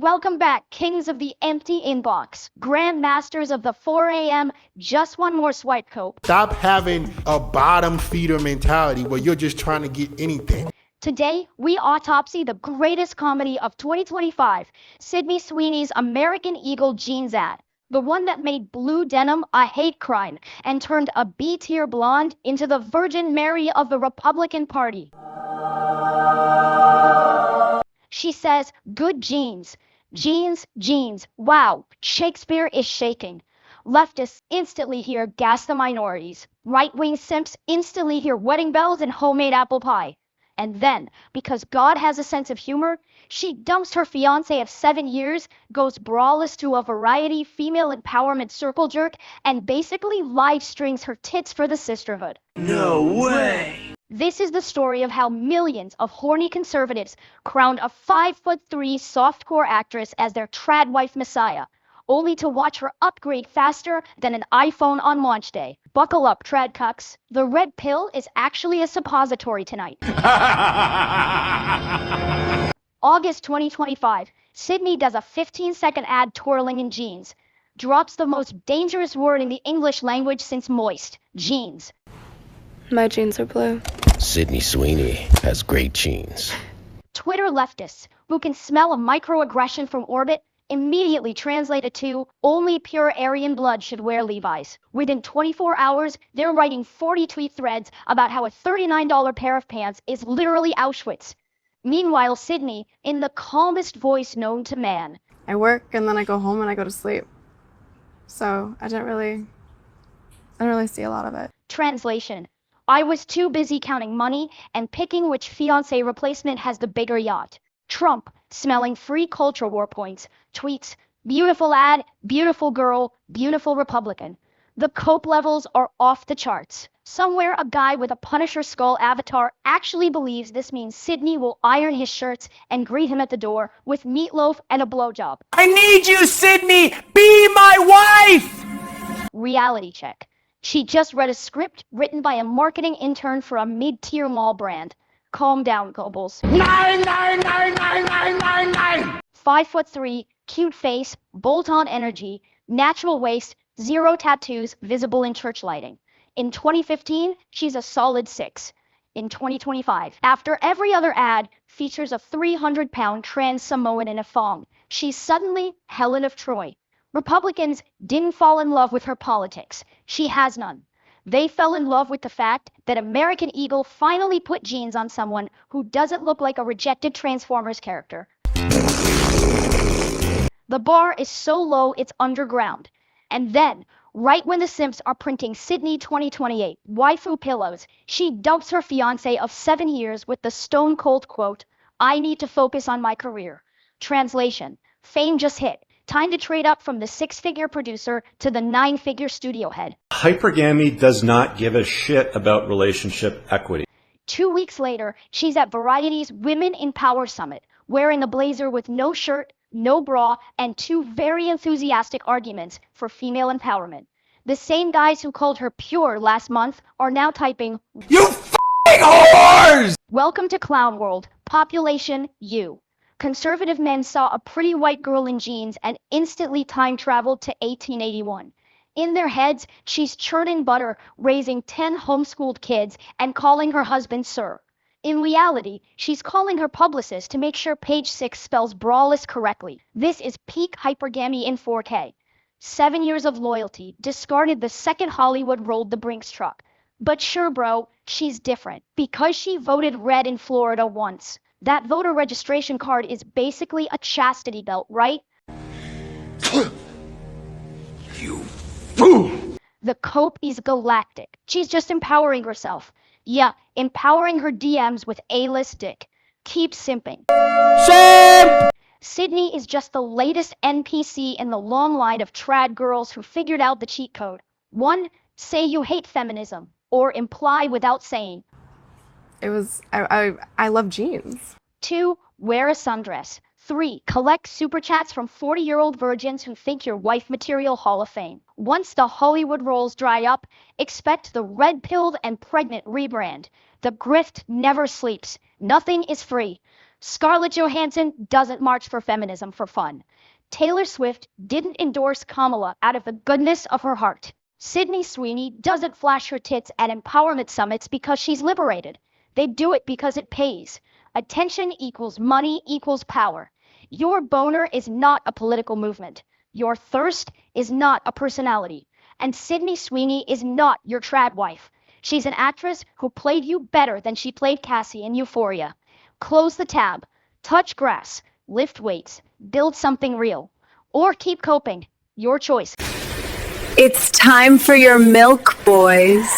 Welcome back, kings of the empty inbox, grandmasters of the 4 a.m. just one more swipe cope. Stop having a bottom feeder mentality where you're just trying to get anything. Today, we autopsy the greatest comedy of 2025, Sydney Sweeney's American Eagle jeans ad. The one that made blue denim a hate crime and turned a B-tier blonde into the Virgin Mary of the Republican Party. She says, good jeans. Jeans, jeans. Wow, Shakespeare is shaking. Leftists instantly hear gas the minorities. Right-wing simps instantly hear wedding bells and homemade apple pie. And then, because God has a sense of humor, she dumps her fiancé of 7 years, goes braless to a variety female empowerment circle jerk, and basically live strings her tits for the sisterhood. No way! This is the story of how millions of horny conservatives crowned a 5'3" softcore actress as their Tradwife messiah, only to watch her upgrade faster than an iPhone on launch day. Buckle up, trad cucks. The red pill is actually a suppository tonight. August 2025, Sydney does a 15-second ad twirling in jeans. Drops the most dangerous word in the English language since moist, jeans. My jeans are blue. Sydney Sweeney has great jeans. Twitter leftists, who can smell a microaggression from orbit, immediately translate it to, only pure Aryan blood should wear Levi's. Within 24 hours, they're writing 40 tweet threads about how a $39 pair of pants is literally Auschwitz. Meanwhile, Sydney, in the calmest voice known to man. I work and then I go home and I go to sleep. So I don't really see a lot of it. Translation. I was too busy counting money and picking which fiancé replacement has the bigger yacht. Trump, smelling free culture war points, tweets, beautiful ad, beautiful girl, beautiful Republican. The cope levels are off the charts. Somewhere a guy with a Punisher skull avatar actually believes this means Sydney will iron his shirts and greet him at the door with meatloaf and a blowjob. I need you, Sydney! Be my wife! Reality check. She just read a script written by a marketing intern for a mid-tier mall brand. Calm down, Goebbels. 9! 5'3", cute face, bolt-on energy, natural waist, 0 tattoos visible in church lighting. In 2015, she's a solid 6. In 2025, after every other ad features a 300-pound trans Samoan in a thong, she's suddenly Helen of Troy. Republicans didn't fall in love with her politics. She has none. They fell in love with the fact that American Eagle finally put jeans on someone who doesn't look like a rejected Transformers character. The bar is so low it's underground. And then, right when the simps are printing Sydney 2028 waifu pillows, she dumps her fiancé of 7 years with the stone-cold quote, I need to focus on my career. Translation. Fame just hit. Time to trade up from the 6-figure producer to the 9-figure studio head. Hypergamy does not give a shit about relationship equity. 2 weeks later, she's at Variety's Women in Power Summit, wearing a blazer with no shirt, no bra, and 2 very enthusiastic arguments for female empowerment. The same guys who called her pure last month are now typing, You f***ing whores! Welcome to Clown World, population you. Conservative men saw a pretty white girl in jeans and instantly time traveled to 1881. In their heads, she's churning butter, raising 10 homeschooled kids, and calling her husband sir. In reality, she's calling her publicist to make sure page 6 spells braless correctly. This is peak hypergamy in 4K. 7 years of loyalty, discarded the second Hollywood rolled the Brinks truck. But sure bro, she's different, because she voted red in Florida once. That voter registration card is basically a chastity belt, right? You fool! The cope is galactic. She's just empowering herself. Yeah, empowering her DMs with A-list dick. Keep simping. Simp! Sydney is just the latest NPC in the long line of trad girls who figured out the cheat code. 1. Say you hate feminism, or imply without saying. I love jeans. 2. Wear a sundress. 3. Collect super chats from 40-year-old virgins who think you're wife material Hall of Fame. Once the Hollywood roles dry up, expect the red-pilled and pregnant rebrand. The grift never sleeps. Nothing is free. Scarlett Johansson doesn't march for feminism for fun. Taylor Swift didn't endorse Kamala out of the goodness of her heart. Sydney Sweeney doesn't flash her tits at empowerment summits because she's liberated. They do it because it pays. Attention equals money equals power. Your boner is not a political movement. Your thirst is not a personality. And Sydney Sweeney is not your Tradwife. She's an actress who played you better than she played Cassie in Euphoria. Close the tab, touch grass, lift weights, build something real, or keep coping. Your choice. It's time for your milk, boys.